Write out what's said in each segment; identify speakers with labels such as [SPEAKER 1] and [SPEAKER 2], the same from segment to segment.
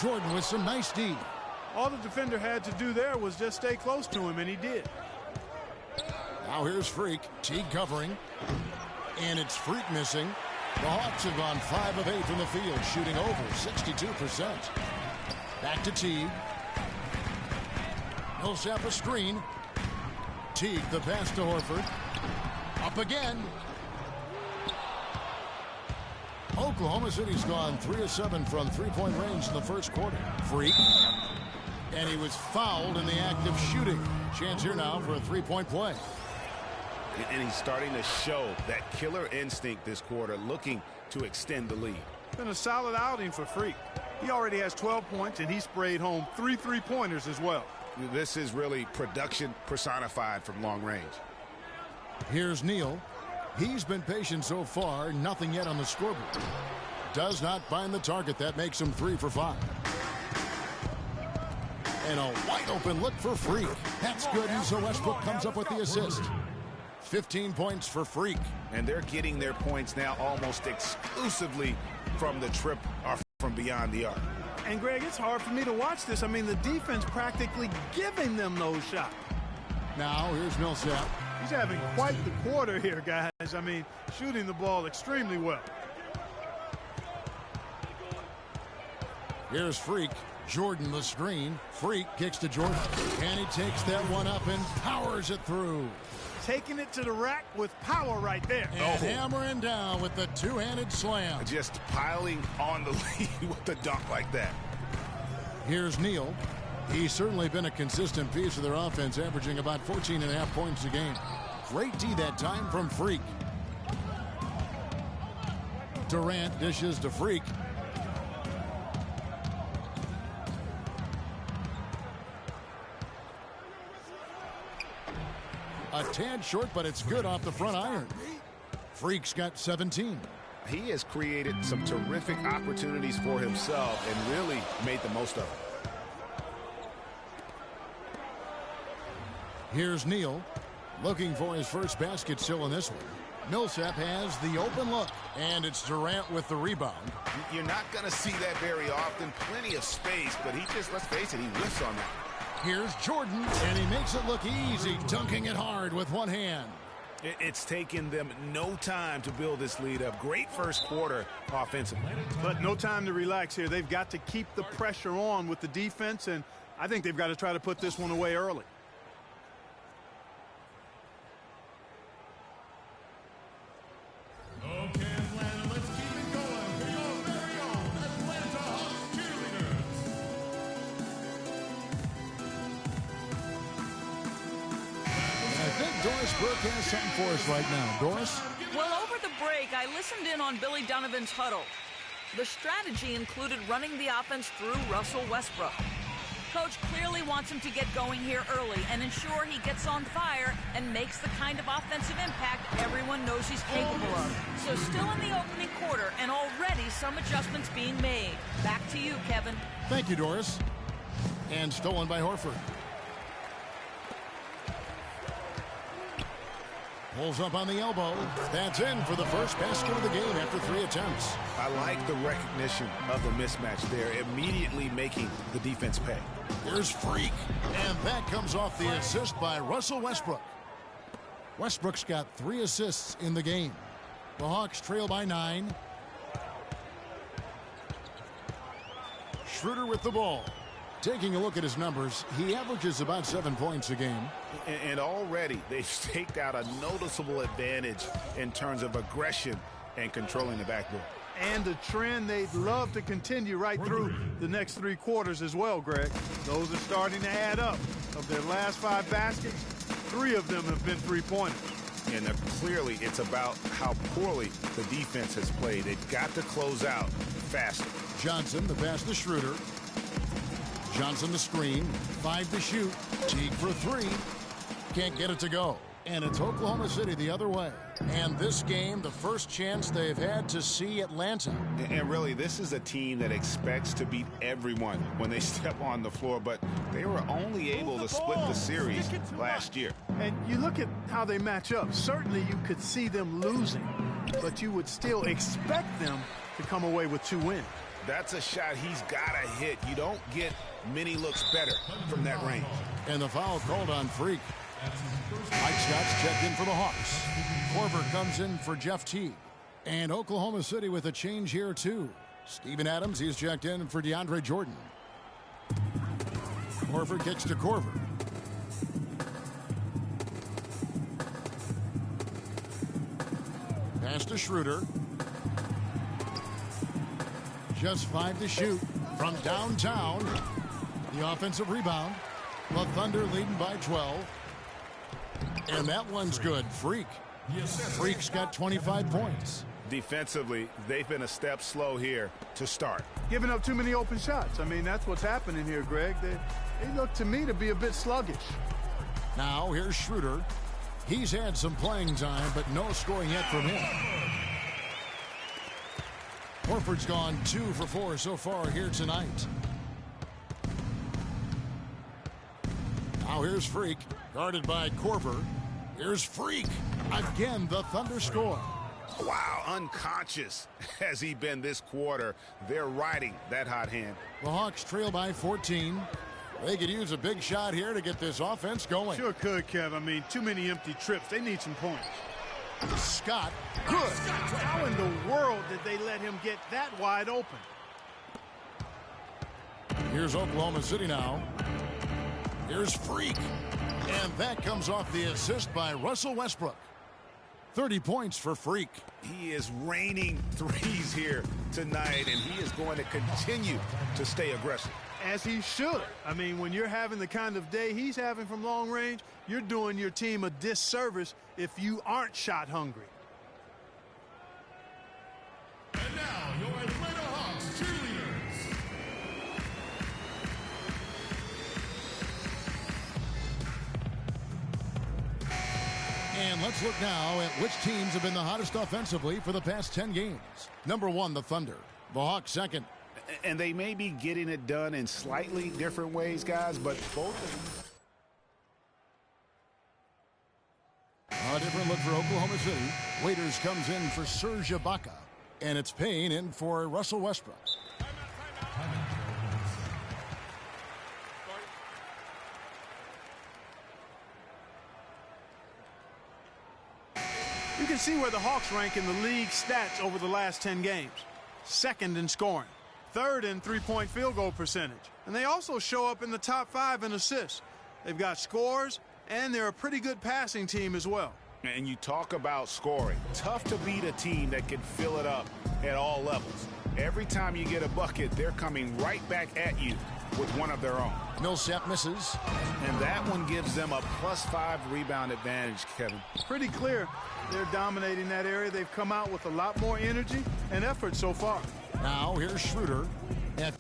[SPEAKER 1] Jordan with some nice D.
[SPEAKER 2] All the defender had to do there was just stay close to him, and he did.
[SPEAKER 1] Now here's Freak. Teague covering. And it's Freak missing. The Hawks have gone 5 of 8 from the field, shooting over 62%. Back to Teague. Millsap a screen. Teague the pass to Horford. Up again. Oklahoma City's gone 3 of 7 from three-point range in the first quarter. Freak. And he was fouled in the act of shooting. Chance here now for a three-point play.
[SPEAKER 3] And he's starting to show that killer instinct this quarter, looking to extend the lead.
[SPEAKER 2] Been a solid outing for Freak. He already has 12 points, and he sprayed home 3 three-pointers as well.
[SPEAKER 3] This is really production personified from long range.
[SPEAKER 1] Here's Neal. He's been patient so far, nothing yet on the scoreboard. Does not find the target. That makes him 3 for 5. And a wide open look for Freak. That's good, and so Westbrook comes up with the assist. 15 points for Freak.
[SPEAKER 3] And they're getting their points now almost exclusively from the trip or from beyond the arc.
[SPEAKER 2] And, Greg, it's hard for me to watch this. I mean, the defense practically giving them those shots.
[SPEAKER 1] Now, here's Millsap.
[SPEAKER 2] He's having quite the quarter here, guys. I mean, shooting the ball extremely well.
[SPEAKER 1] Here's Freak. Jordan the screen. Freak kicks to Jordan. And he takes that one up and powers it through.
[SPEAKER 2] Taking it to the rack with power right there.
[SPEAKER 1] And hammering down with the two-handed slam.
[SPEAKER 3] Just piling on the lead with a dunk like that.
[SPEAKER 1] Here's Neal. He's certainly been a consistent piece of their offense, averaging about 14.5 points a game. Great D that time from Freak. Durant dishes to Freak. A tad short, but it's good off the front iron. Freak's got 17.
[SPEAKER 3] He has created some terrific opportunities for himself and really made the most of it.
[SPEAKER 1] Here's Neal, looking for his first basket still in this one. Millsap has the open look, and it's Durant with the rebound.
[SPEAKER 3] You're not going to see that very often. Plenty of space, but he just, let's face it, he whiffs on that.
[SPEAKER 1] Here's Jordan, and he makes it look easy, dunking it hard with one hand.
[SPEAKER 3] It's taken them no time to build this lead up. Great first quarter offensively.
[SPEAKER 2] But no time to relax here. They've got to keep the pressure on with the defense, and I think they've got to try to put this one away early.
[SPEAKER 4] Okay, Atlanta, let's keep it going for your very own Atlanta Hawks cheerleaders.
[SPEAKER 1] I think Doris Burke has something for us right now. Doris?
[SPEAKER 5] Well, over the break, I listened in on Billy Donovan's huddle. The strategy included running the offense through Russell Westbrook. Coach clearly wants him to get going here early and ensure he gets on fire and makes the kind of offensive impact everyone knows he's capable of. So still in the opening quarter and already some adjustments being made. Back to you, Kevin.
[SPEAKER 1] Thank you, Doris. And stolen by Horford. Pulls up on the elbow. That's in for the first basket of the game after 3 attempts.
[SPEAKER 3] I like the recognition of the mismatch there, immediately making the defense pay.
[SPEAKER 1] Here's Freak. And that comes off the assist by Russell Westbrook. Westbrook's got 3 assists in the game. The Hawks trail by 9. Schroeder with the ball. Taking a look at his numbers, he averages about 7 points a game.
[SPEAKER 3] And already they've staked out a noticeable advantage in terms of aggression and controlling the backboard.
[SPEAKER 2] And a trend they'd love to continue right through the next 3 quarters as well, Greg. Those are starting to add up. Of their last 5 baskets, 3 of them have been three-pointers.
[SPEAKER 3] And clearly it's about how poorly the defense has played. They've got to close out faster.
[SPEAKER 1] Johnson, the pass to Schroeder. Johnson the screen. 5 to shoot. Teague for 3. Can't get it to go. And it's Oklahoma City the other way. And this game, the first chance they've had to see Atlanta.
[SPEAKER 3] And really, this is a team that expects to beat everyone when they step on the floor, but they were only able to split the series last year.
[SPEAKER 2] And you look at how they match up. Certainly you could see them losing, but you would still expect them to come away with 2 wins.
[SPEAKER 3] That's a shot he's got to hit. You don't get many looks better from that range.
[SPEAKER 1] And the foul called on Freak. Mike Scott's checked in for the Hawks. Korver comes in for Jeff Teague. And Oklahoma City with a change here, too. Steven Adams, he's checked in for DeAndre Jordan. Horford kicks to Korver. Pass to Schroeder. Just 5 to shoot from downtown. The offensive rebound. The Thunder leading by 12. And that one's good. Freak. Freak's got 25 points.
[SPEAKER 3] Defensively, they've been a step slow here to start.
[SPEAKER 2] Giving up too many open shots. I mean, that's what's happening here, Greg. They look to me to be a bit sluggish.
[SPEAKER 1] Now here's Schroeder. He's had some playing time, but no scoring yet from him. Horford's gone 2 for 4 so far here tonight. Now here's Freak, guarded by Korver. Here's Freak. Again, the Thunder score.
[SPEAKER 3] Wow, unconscious has he been this quarter. They're riding that hot hand.
[SPEAKER 1] The Hawks trail by 14. They could use a big shot here to get this offense going.
[SPEAKER 2] Sure could, Kev. I mean, too many empty trips. They need some points.
[SPEAKER 1] Scott.
[SPEAKER 2] Good. How in the world did they let him get that wide open?
[SPEAKER 1] Here's Oklahoma City now. Here's Freak. And that comes off the assist by Russell Westbrook. 30 points for Freak.
[SPEAKER 3] He is raining threes here tonight, and he is going to continue to stay aggressive.
[SPEAKER 2] As he should. I mean, when you're having the kind of day he's having from long range, you're doing your team a disservice if you aren't shot hungry.
[SPEAKER 4] And now, your Atlanta Hawks cheerleaders.
[SPEAKER 1] And let's look now at which teams have been the hottest offensively for the past 10 games. Number 1, the Thunder. The Hawks second.
[SPEAKER 3] And they may be getting it done in slightly different ways, guys, but both of them.
[SPEAKER 1] A different look for Oklahoma City. Waiters comes in for Serge Ibaka. And it's Payne in for Russell Westbrook.
[SPEAKER 2] You can see where the Hawks rank in the league stats over the last 10 games. Second in scoring. Third in three-point field goal percentage. And they also show up in the top 5 in assists. They've got scores, and they're a pretty good passing team as well.
[SPEAKER 3] And you talk about scoring. Tough to beat a team that can fill it up at all levels. Every time you get a bucket, they're coming right back at you with one of their own.
[SPEAKER 1] Millsap misses.
[SPEAKER 3] And that one gives them a +5 rebound advantage, Kevin.
[SPEAKER 2] Pretty clear they're dominating that area. They've come out with a lot more energy and effort so far.
[SPEAKER 1] Now here's Schroeder. At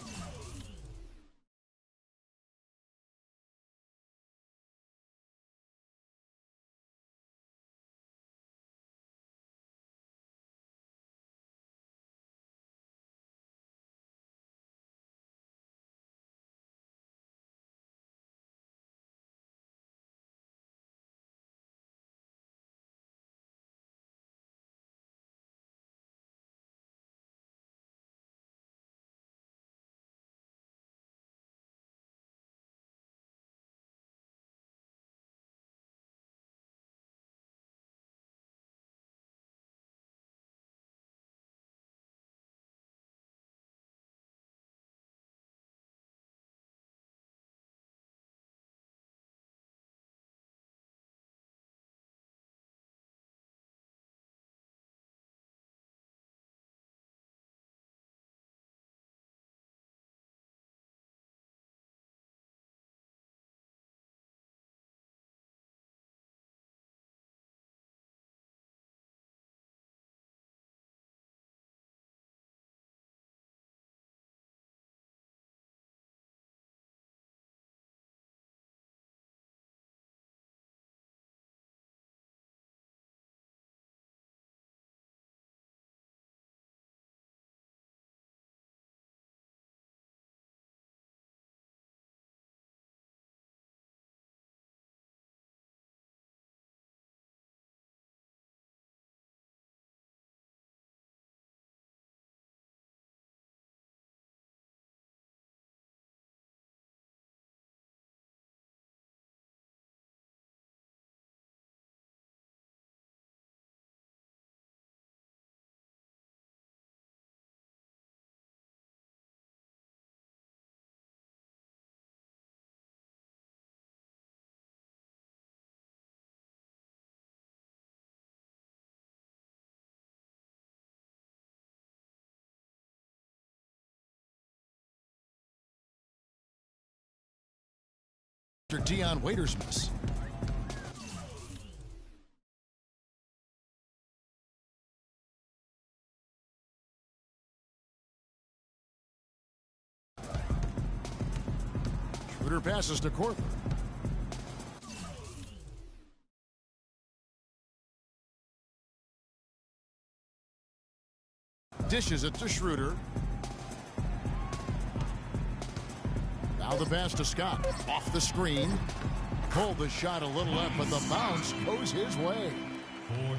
[SPEAKER 1] Dion Waiters miss. Schroeder passes to Korver. Dishes it to Schroeder. Now the pass to Scott. Off the screen. Pulled the shot a little left, but the bounce goes his way.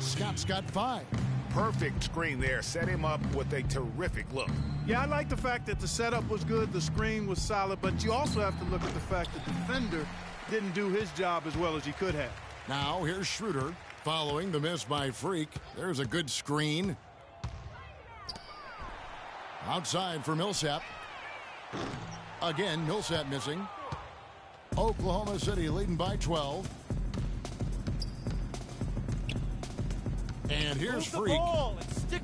[SPEAKER 1] Scott's got 5.
[SPEAKER 3] Perfect screen there. Set him up with a terrific look.
[SPEAKER 2] Yeah, I like the fact that the setup was good, the screen was solid, but you also have to look at the fact that the defender didn't do his job as well as he could have.
[SPEAKER 1] Now here's Schroeder following the miss by Freak. There's a good screen. Outside for Millsap. Again, Millsap missing. Oklahoma City leading by 12. And here's Freak.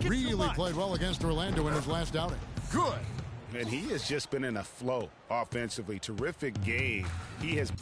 [SPEAKER 1] Really played well against Orlando in his last outing. Good.
[SPEAKER 3] And he has just been in a flow offensively. Terrific game. He has...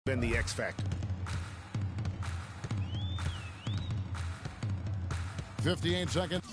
[SPEAKER 3] been the X factor.
[SPEAKER 1] 58 seconds.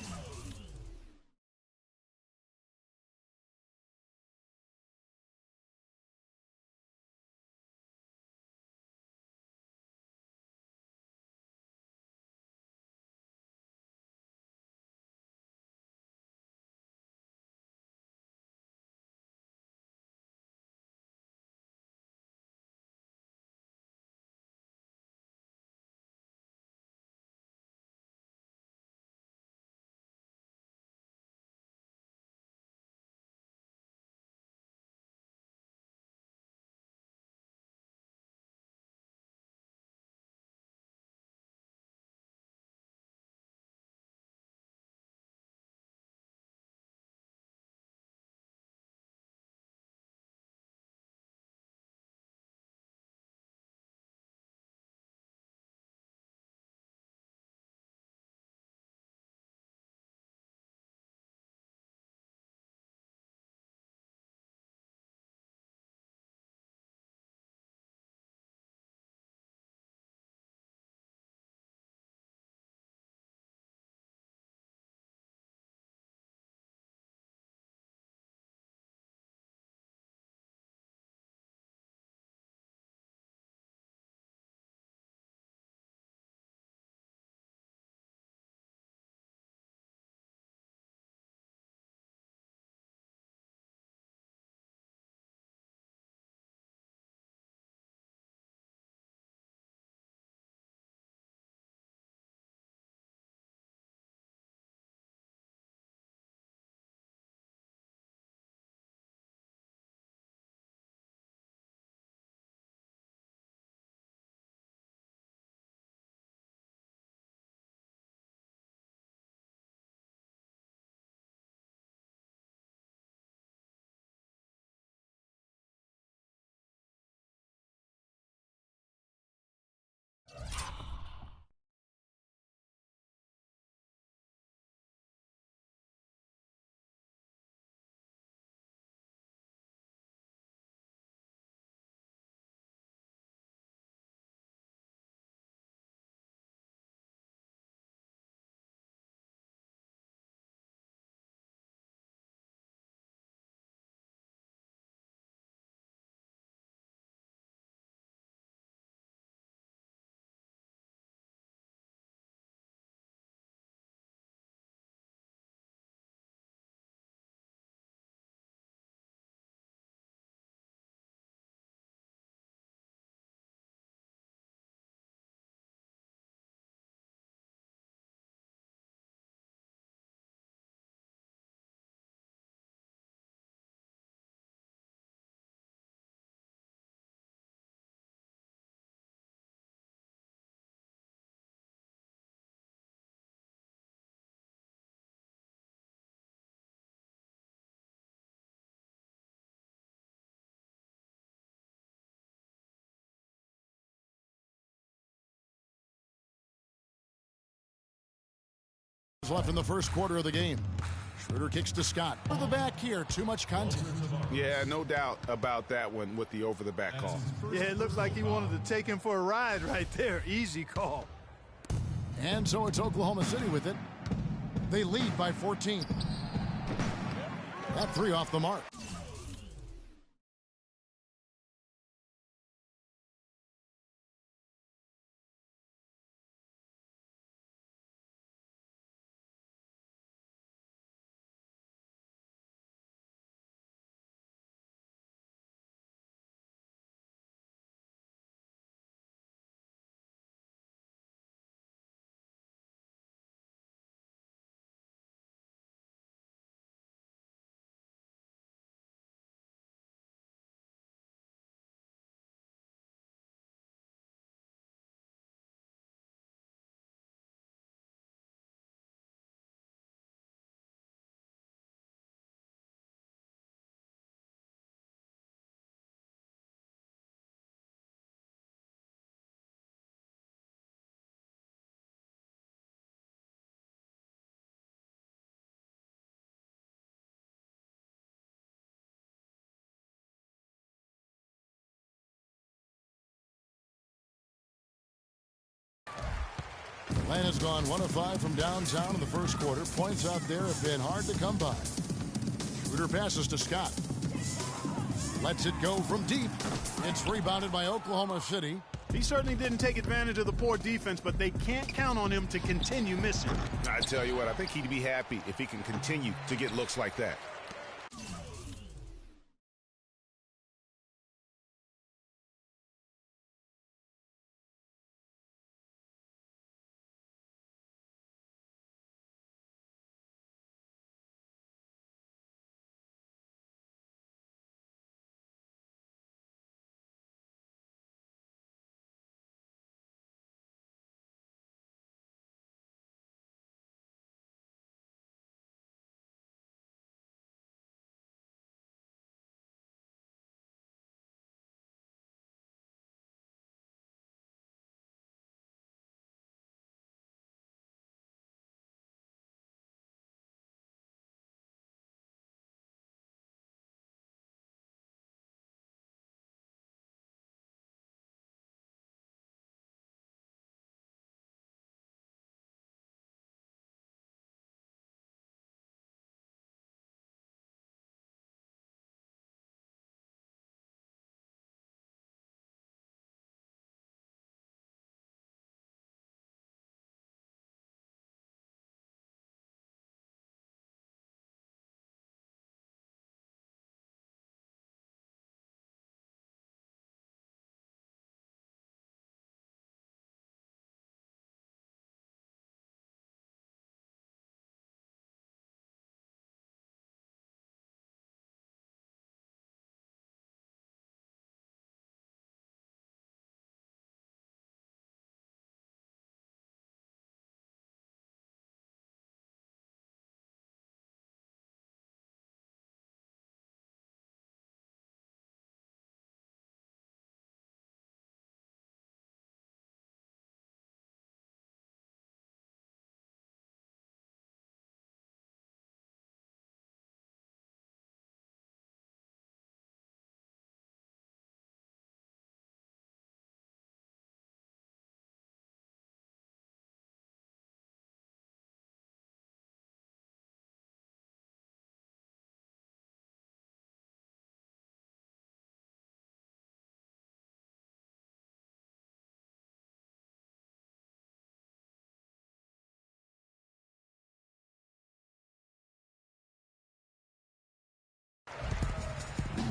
[SPEAKER 1] Left in the first quarter of the game. Schroeder kicks to Scott. Over the back here, too much contact.
[SPEAKER 3] Yeah, no doubt about that one with the over-the-back call.
[SPEAKER 2] Yeah, it looks like he wanted to take him for a ride right there. Easy call.
[SPEAKER 1] And so it's Oklahoma City with it. They lead by 14. That three off the mark. Atlanta's gone 1 of 5 from downtown in the first quarter. Points out there have been hard to come by. Schroeder passes to Scott. Lets it go from deep. It's rebounded by Oklahoma City.
[SPEAKER 2] He certainly didn't take advantage of the poor defense, but they can't count on him to continue missing.
[SPEAKER 3] I tell you what, I think he'd be happy if he can continue to get looks like that.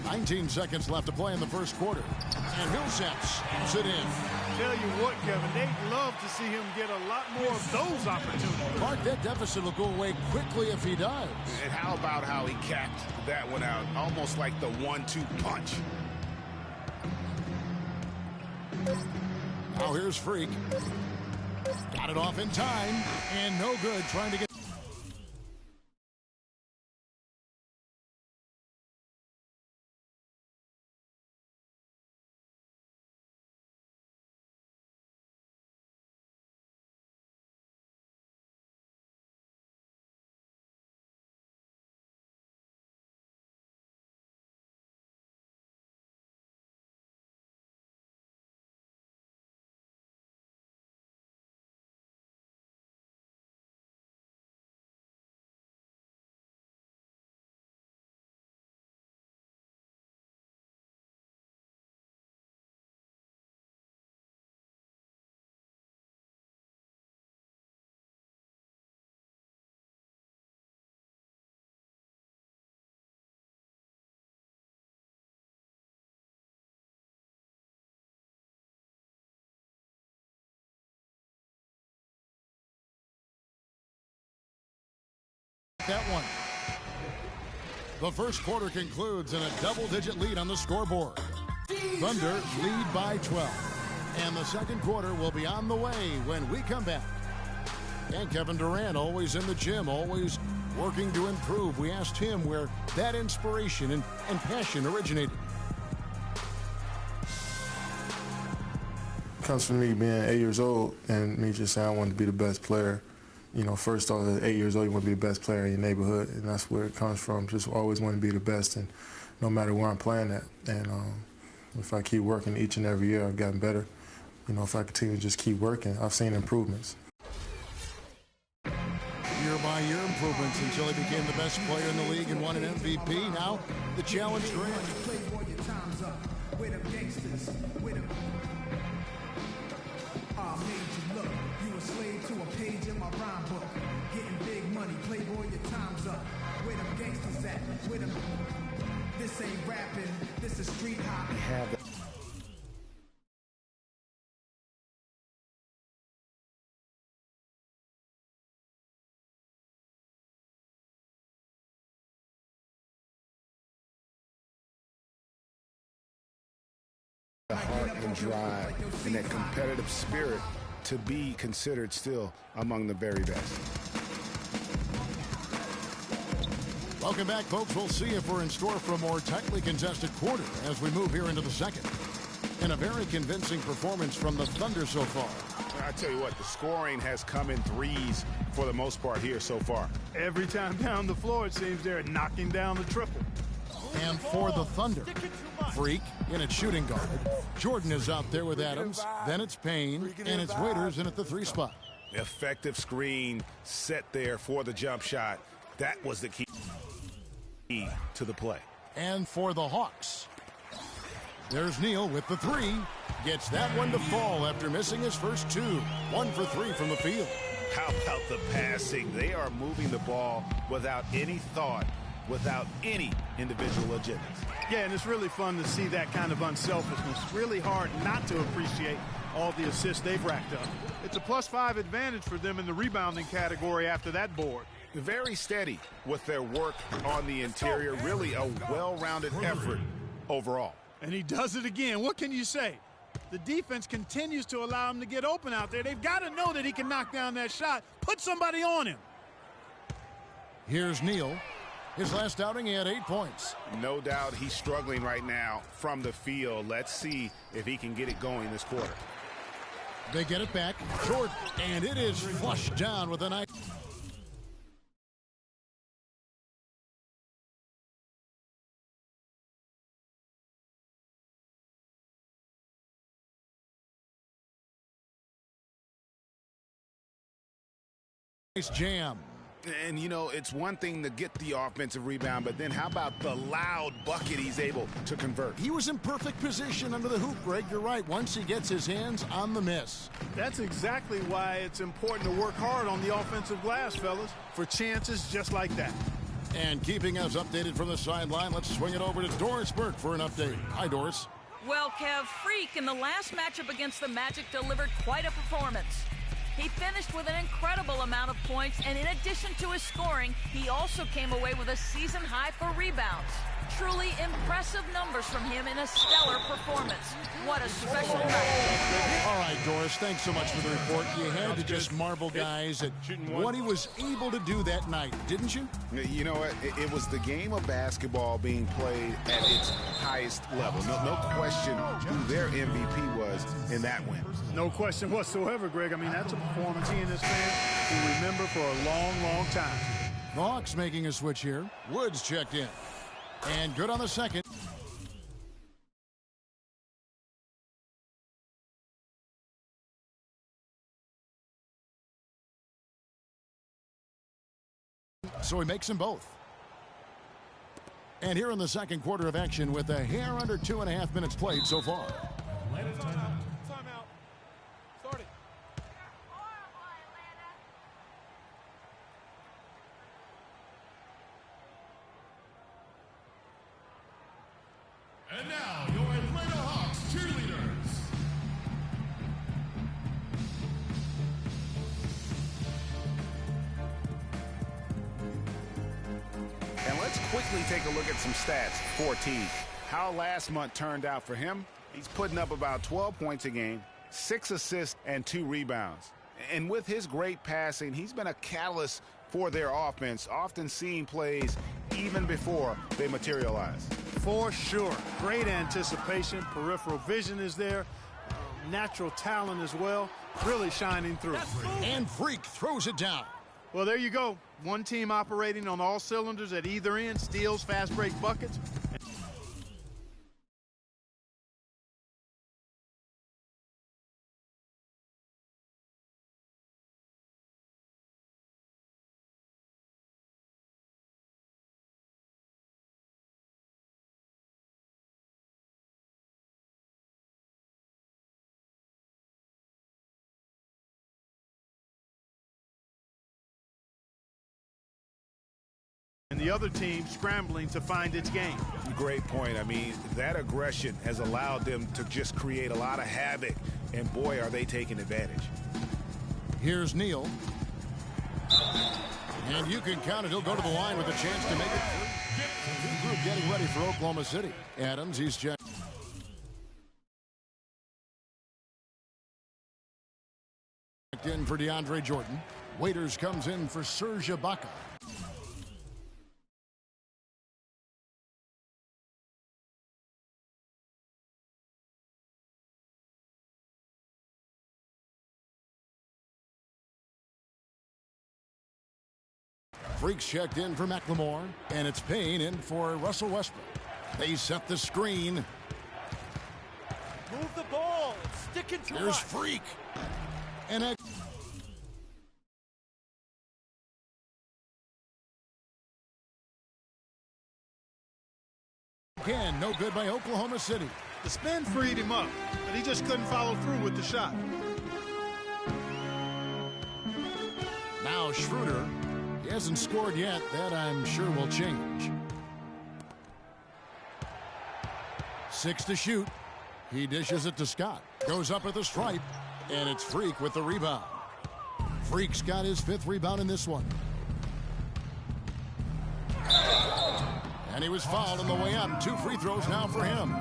[SPEAKER 1] Nineteen seconds left to play in the first quarter. And Millsap slams it in.
[SPEAKER 2] Tell you what, Kevin, they'd love to see him get a lot more of those opportunities.
[SPEAKER 1] Mark, that deficit will go away quickly if he does.
[SPEAKER 3] And how about how he capped that one out? Almost like the 1-2 punch.
[SPEAKER 1] Now here's Freak. Got it off in time. And no good trying to get... that one. The first quarter concludes in a double-digit lead on the scoreboard. Thunder lead by 12. And the second quarter will be on the way when we come back. And Kevin Durant, always in the gym, always working to improve. We asked him where that inspiration and passion originated.
[SPEAKER 6] It comes from me being 8 years old and me just saying I wanted to be the best player. You know, first off, at 8 years old, you want to be the best player in your neighborhood, and that's where it comes from. Just always want to be the best, and no matter where I'm playing at. And if I keep working each and every year, I've gotten better. You know, if I continue to just keep working, I've seen improvements.
[SPEAKER 1] Year-by-year improvements until he became the best player in the league and won an MVP. Now, the challenge for him.
[SPEAKER 7] This ain't rapping, this is street hop.
[SPEAKER 3] We have the heart and drive and that competitive spirit to be considered still among the very best.
[SPEAKER 1] Welcome back, folks. We'll see if we're in store for a more tightly contested quarter as we move here into the second. And a very convincing performance from the Thunder so far.
[SPEAKER 3] I tell you what, the scoring has come in threes for the most part here so far.
[SPEAKER 2] Every time down the floor, it seems they're knocking down the triple.
[SPEAKER 1] And for the Thunder, Freak in at shooting guard. Jordan is out there with Adams. Then it's Payne, and it's Waiters in at the 3 spot.
[SPEAKER 3] Effective screen set there for the jump shot. That was the key to the play.
[SPEAKER 1] And for the Hawks, there's Neal with the 3. Gets that one to fall after missing his first 2. 1 for 3 from the field.
[SPEAKER 3] How about the passing? They are moving the ball without any thought, without any individual agendas.
[SPEAKER 2] Yeah, and it's really fun to see that kind of unselfishness. Really hard not to appreciate all the assists they've racked up. It's a +5 advantage for them in the rebounding category after that board.
[SPEAKER 3] Very steady with their work on the interior. Really a well-rounded effort overall.
[SPEAKER 2] And he does it again. What can you say? The defense continues to allow him to get open out there. They've got to know that he can knock down that shot. Put somebody on him.
[SPEAKER 1] Here's Neal. His last outing, he had 8 points.
[SPEAKER 3] No doubt he's struggling right now from the field. Let's see if he can get it going this quarter.
[SPEAKER 1] They get it back. Jordan, and it is flushed down with a nice... Nice jam.
[SPEAKER 3] And, you know, it's one thing to get the offensive rebound, but then how about the loud bucket he's able to convert?
[SPEAKER 1] He was in perfect position under the hoop, Greg. You're right. Once he gets his hands on the miss.
[SPEAKER 2] That's exactly why it's important to work hard on the offensive glass, fellas, for chances just like that.
[SPEAKER 1] And keeping us updated from the sideline, let's swing it over to Doris Burke for an update. Hi, Doris.
[SPEAKER 5] Well, Kev, Freak in the last matchup against the Magic delivered quite a performance. He finished with an incredible amount of points, and in addition to his scoring, he also came away with a season high for rebounds. Truly impressive numbers from him in a stellar performance. What a special night.
[SPEAKER 1] All right, Doris, thanks so much for the report. You had to just marvel, guys, at what he was able to do that night, didn't you?
[SPEAKER 3] You know what? It was the game of basketball being played at its highest level. No question who their MVP was in that win.
[SPEAKER 2] No question whatsoever, Greg. I mean, that's a performance he and his fans will remember for a long, long time.
[SPEAKER 1] The Hawks making a switch here. Woods checked in. And good on the second. So he makes them both. And here in the second quarter of action with a hair under 2.5 minutes played so far.
[SPEAKER 4] And now, your Atlanta Hawks cheerleaders.
[SPEAKER 3] quickly take a look at some stats for Teague. How last month turned out for him, he's putting up about 12 points a game, 6 assists, and 2 rebounds. And with his great passing, he's been a catalyst for their offense, often seeing plays even before they materialize.
[SPEAKER 2] For sure. Great anticipation. Peripheral vision is there. Natural talent as well. Really shining through.
[SPEAKER 1] And Freak throws it down.
[SPEAKER 2] Well, there you go. One team operating on all cylinders at either end. Steals, fast break buckets. And the other team scrambling to find its game.
[SPEAKER 3] Great point. I mean, that aggression has allowed them to just create a lot of havoc. And boy, are they taking advantage.
[SPEAKER 1] Here's Neal. And you can count it. He'll go to the line with a chance to make it through. The group getting ready for Oklahoma City. Adams, he's checked in for DeAndre Jordan. Waiters comes in for Serge Ibaka. Freaks checked in for McLemore, and it's Payne in for Russell Westbrook. They set the screen.
[SPEAKER 8] Move the ball. Stick it to
[SPEAKER 1] Here's Freak. And again, no good by Oklahoma City.
[SPEAKER 2] The spin freed him up, but he just couldn't follow through with the shot.
[SPEAKER 1] Now Schroeder. He hasn't scored yet. That, I'm sure, will change. 6 to shoot. He dishes it to Scott. Goes up at the stripe. And it's Freak with the rebound. Freak's got his 5th rebound in this one. And he was fouled on the way up. 2 free throws now for him.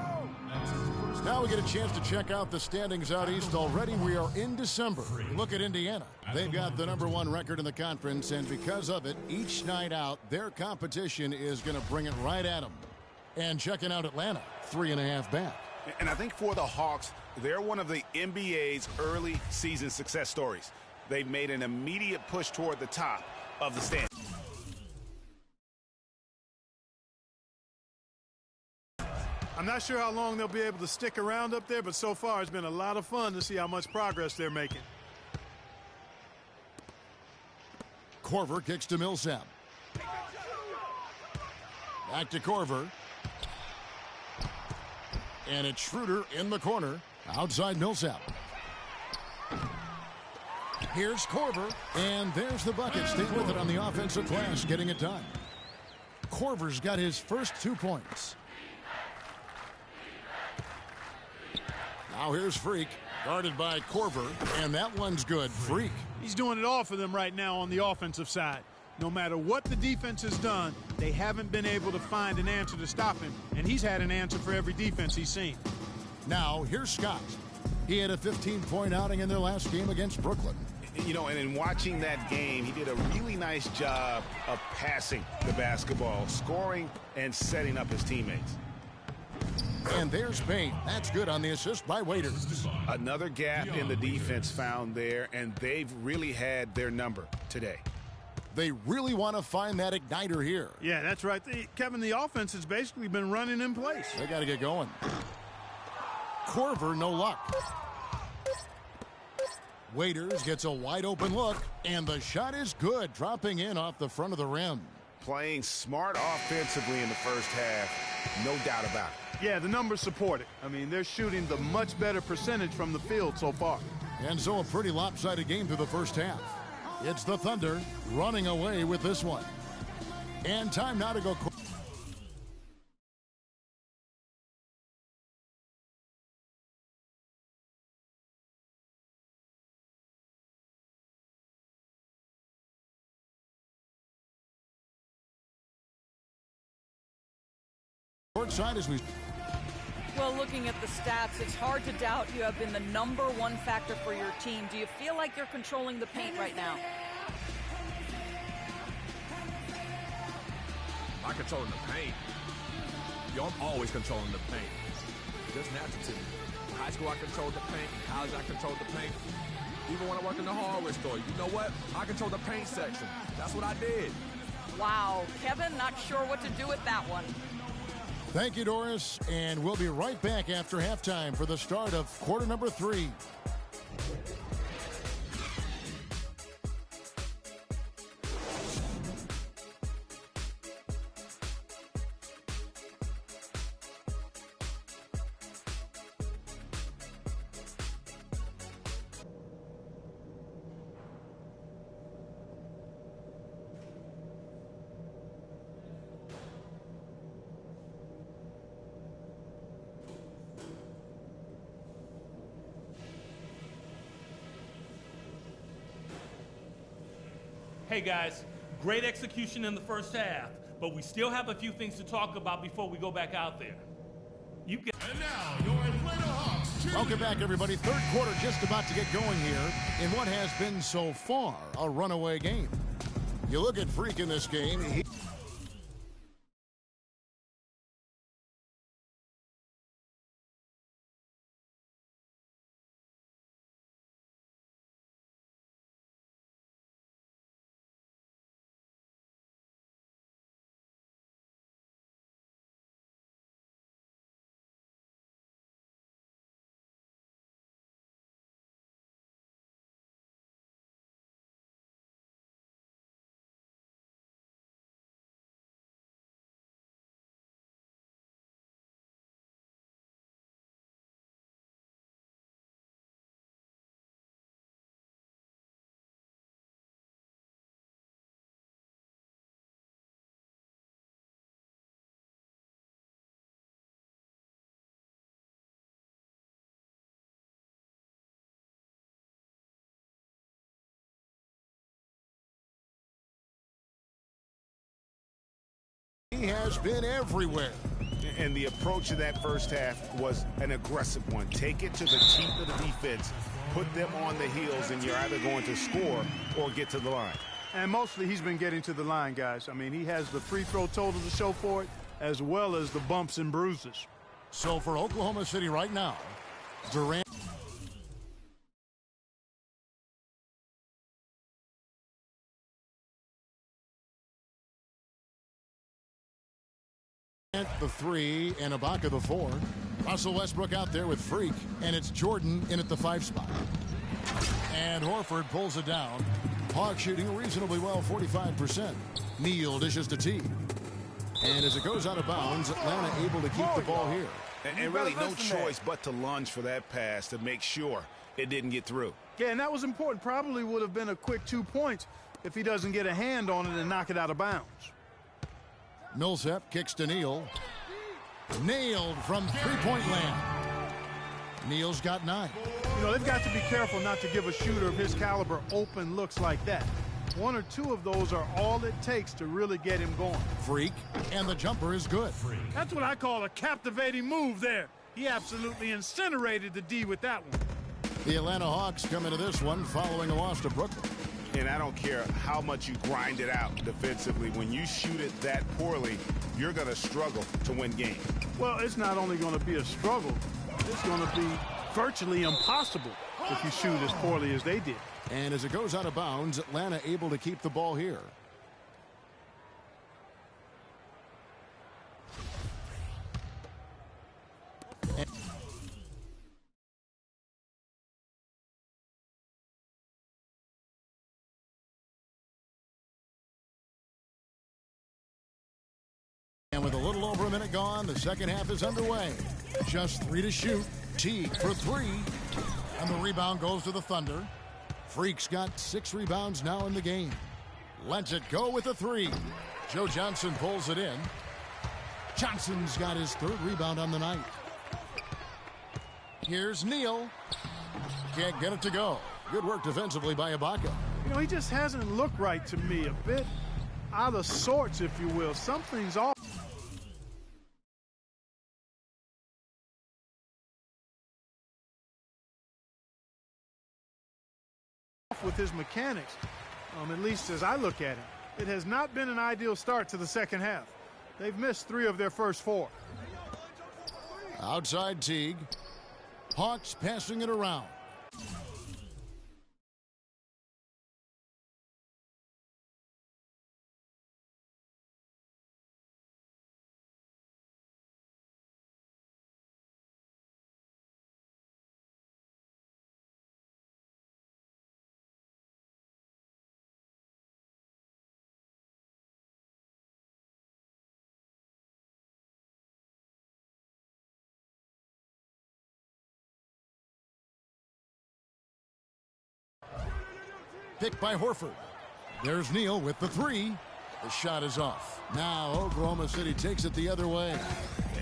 [SPEAKER 1] Now we get a chance to check out the standings out east already. We are in December. Look at Indiana. They've got the #1 record in the conference, and because of it, each night out, their competition is going to bring it right at them. And checking out Atlanta, 3.5 back.
[SPEAKER 3] And I think for the Hawks, they're one of the NBA's early season success stories. They've made an immediate push toward the top of the standings.
[SPEAKER 2] I'm not sure how long they'll be able to stick around up there, but so far it's been a lot of fun to see how much progress they're making.
[SPEAKER 1] Korver kicks to Millsap. Back to Korver. And it's Schroeder in the corner. Outside Millsap. Here's Korver. And there's the bucket. Stay with it on the offensive glass, getting it done. Korver's got his first 2 points. Now here's Freak, guarded by Korver, and that one's good. Freak.
[SPEAKER 2] He's doing it all for them right now on the offensive side. No matter what the defense has done, they haven't been able to find an answer to stop him, and he's had an answer for every defense he's seen.
[SPEAKER 1] Now here's Scott. He had a 15-point outing in their last game against Brooklyn.
[SPEAKER 3] You know, and in watching that game, he did a really nice job of passing the basketball, scoring, and setting up his teammates.
[SPEAKER 1] And there's Payne. That's good on the assist by Waiters.
[SPEAKER 3] Another gap in the defense found there, and they've really had their number today.
[SPEAKER 1] They really want to find that igniter here.
[SPEAKER 2] Yeah, that's right. Kevin, the offense has basically been running in place.
[SPEAKER 1] They got to get going. Korver, no luck. Waiters gets a wide open look, and the shot is good, dropping in off the front of the rim.
[SPEAKER 3] Playing smart offensively in the first half, no doubt about it.
[SPEAKER 2] Yeah, the numbers support it. I mean, they're shooting the much better percentage from the field so far.
[SPEAKER 1] And so a pretty lopsided game through the first half. It's the Thunder running away with this one. And time now to go. court side as we...
[SPEAKER 5] Well, looking at the stats, it's hard to doubt you have been the #1 factor for your team. Do you feel like you're controlling the paint right now?
[SPEAKER 9] Am I controlling the paint? Yo, I'm always controlling the paint. Just natural to me. In high school, I controlled the paint. In college, I controlled the paint. Even when I worked in the hardware store, you know what? I controlled the paint section. That's what I did.
[SPEAKER 5] Wow, Kevin, not sure what to do with that one.
[SPEAKER 1] Thank you, Doris, and we'll be right back after halftime for the start of quarter number 3.
[SPEAKER 10] Hey guys, great execution in the first half, but we still have a few things to talk about before we go back out there.
[SPEAKER 4] And now, your Atlanta Hawks.
[SPEAKER 1] Welcome back, everybody. Third quarter just about to get going here in what has been so far a runaway game. You look at Freak in this game. He has been everywhere.
[SPEAKER 3] And the approach of that first half was an aggressive one. Take it to the teeth of the defense, put them on the heels, and you're either going to score or get to the line.
[SPEAKER 2] And mostly he's been getting to the line, guys. I mean, he has the free throw total to show for it, as well as the bumps and bruises.
[SPEAKER 1] So for Oklahoma City right now, Durant. The 3 and Ibaka the 4. Russell Westbrook out there with Freak, and it's Jordan in at the 5 spot. And Horford pulls it down. Hawks shooting reasonably well, 45%. Neal dishes to T. And as it goes out of bounds, Atlanta able to keep the ball here.
[SPEAKER 3] And really no choice but to lunge for that pass to make sure it didn't get through.
[SPEAKER 2] Yeah, and that was important. Probably would have been a quick 2 points if he doesn't get a hand on it and knock it out of bounds.
[SPEAKER 1] Millsap kicks to Neal. Nailed from three-point land. Neal's got 9.
[SPEAKER 2] You know, they've got to be careful not to give a shooter of his caliber open looks like that. 1 or 2 of those are all it takes to really get him going.
[SPEAKER 1] Freak, and the jumper is good.
[SPEAKER 2] That's what I call a captivating move there. He absolutely incinerated the D with that one.
[SPEAKER 1] The Atlanta Hawks come into this one following a loss to Brooklyn.
[SPEAKER 3] And I don't care how much you grind it out defensively. When you shoot it that poorly, you're going to struggle to win games.
[SPEAKER 2] Well, it's not only going to be a struggle, it's going to be virtually impossible if you shoot as poorly as they did.
[SPEAKER 1] And as it goes out of bounds, Atlanta able to keep the ball here. And with a little over a minute gone, the second half is underway. Just 3 to shoot. Teague for 3. And the rebound goes to the Thunder. Freak's got 6 rebounds now in the game. Lets it go with a 3. Joe Johnson pulls it in. Johnson's got his 3rd rebound on the night. Here's Neal. Can't get it to go. Good work defensively by Ibaka.
[SPEAKER 2] You know, he just hasn't looked right to me. A bit out of sorts, if you will. Something's off. with his mechanics, at least as I look at him. It has not been an ideal start to the second half. They've missed 3 of their first 4.
[SPEAKER 1] Outside Teague. Hawks passing it around. Picked by Horford. There's Neal with the 3. The shot is off. Now Oklahoma City takes it the other way.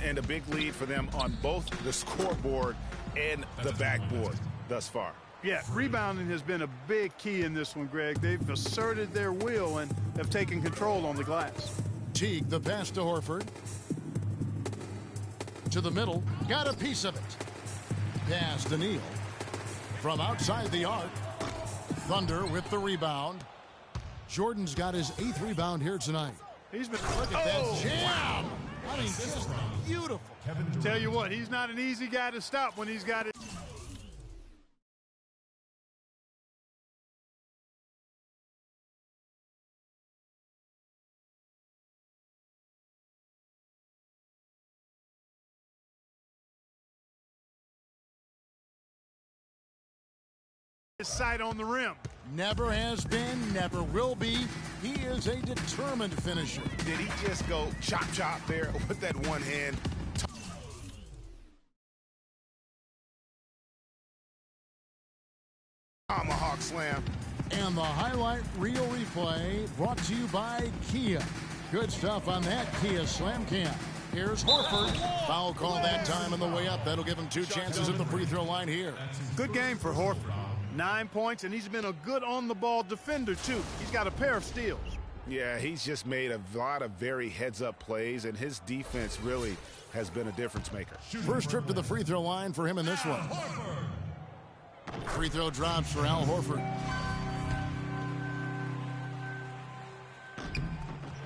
[SPEAKER 3] And a big lead for them on both the scoreboard and the backboard thus far.
[SPEAKER 2] Yeah, rebounding has been a big key in this one, Greg. They've asserted their will and have taken control on the glass.
[SPEAKER 1] Teague, the pass to Horford. To the middle. Got a piece of it. Pass to Neal. From outside the arc. Thunder with the rebound. Jordan's got his 8th rebound here tonight.
[SPEAKER 2] He's been
[SPEAKER 1] look at that jam. I mean, just beautiful.
[SPEAKER 2] Tell you what, he's not an easy guy to stop when he's got it. Sight on the rim.
[SPEAKER 1] Never has been, never will be. He is a determined finisher.
[SPEAKER 3] Did he just go chop chop there with that one hand? Tomahawk slam.
[SPEAKER 1] And the highlight reel replay brought to you by Kia. Good stuff on that Kia Slam Cam. Here's Horford. Foul call that time on the way up. That'll give him 2 chances at the free throw line here.
[SPEAKER 2] Good game for Horford. 9 points, and he's been a good on-the-ball defender, too. He's got a pair of steals.
[SPEAKER 3] Yeah, he's just made a lot of very heads-up plays, and his defense really has been a difference maker.
[SPEAKER 1] First trip to the free throw line for him in this one. Free throw drops for Al Horford.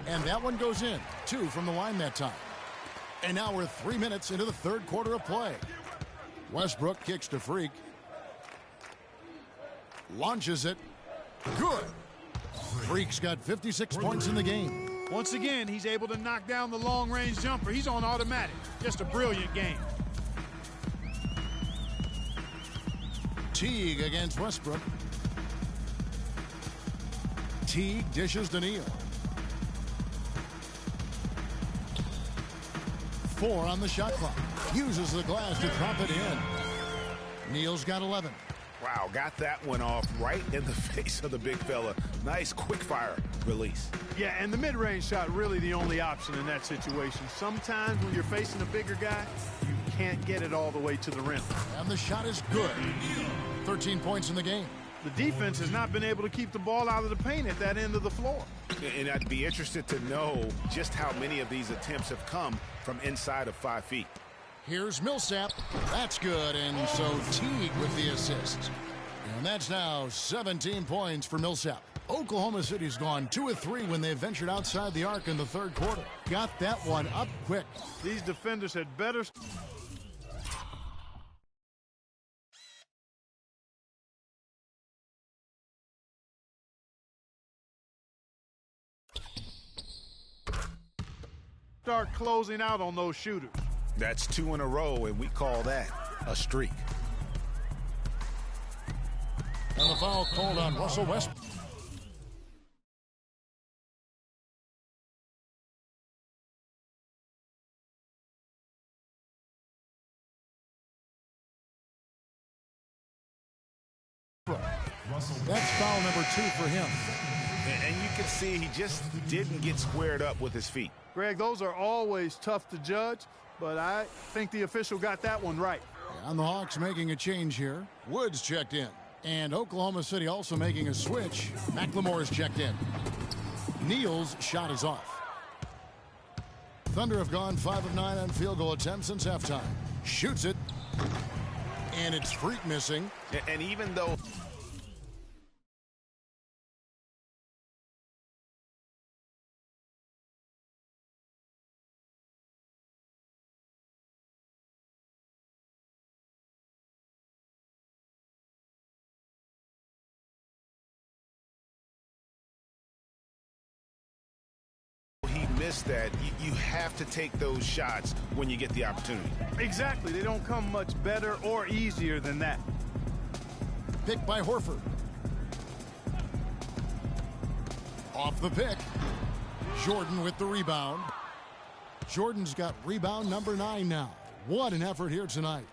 [SPEAKER 1] And that one goes in. 2 from the line that time. And now we're 3 minutes into the third quarter of play. Westbrook kicks to Freak. Launches it. Good. Freak's got 56 points in the game.
[SPEAKER 2] Once again, he's able to knock down the long-range jumper. He's on automatic. Just a brilliant game.
[SPEAKER 1] Teague against Westbrook. Teague dishes to Neal. 4 on the shot clock. Uses the glass to drop it in. Neal's got 11.
[SPEAKER 3] Wow, got that one off right in the face of the big fella. Nice quick-fire release.
[SPEAKER 2] Yeah, and the mid-range shot really the only option in that situation. Sometimes when you're facing a bigger guy, you can't get it all the way to the rim.
[SPEAKER 1] And the shot is good. 13 points in the game.
[SPEAKER 2] The defense has not been able to keep the ball out of the paint at that end of the floor.
[SPEAKER 3] And I'd be interested to know just how many of these attempts have come from inside of 5 feet.
[SPEAKER 1] Here's Millsap. That's good. And so Teague with the assist. And that's now 17 points for Millsap. Oklahoma City's gone 2 of 3 when they ventured outside the arc in the third quarter. Got that one up quick.
[SPEAKER 2] These defenders had better. Start closing out on those shooters.
[SPEAKER 3] That's 2 in a row, and we call that a streak.
[SPEAKER 1] And the foul called on Russell Westbrook. That's foul number 2 for him.
[SPEAKER 3] And you can see he just didn't get squared up with his feet.
[SPEAKER 2] Greg, those are always tough to judge, but I think the official got that one right.
[SPEAKER 1] And the Hawks making a change here. Woods checked in. And Oklahoma City also making a switch. McLemore's checked in. Neal's shot is off. Thunder have gone 5 of 9 on field goal attempts since halftime. Shoots it. And it's Freak missing.
[SPEAKER 3] And even though miss that. You have to take those shots when you get the opportunity.
[SPEAKER 2] Exactly. They don't come much better or easier than that.
[SPEAKER 1] Pick by Horford. Off the pick. Jordan with the rebound. Jordan's got rebound number 9 now. What an effort here tonight.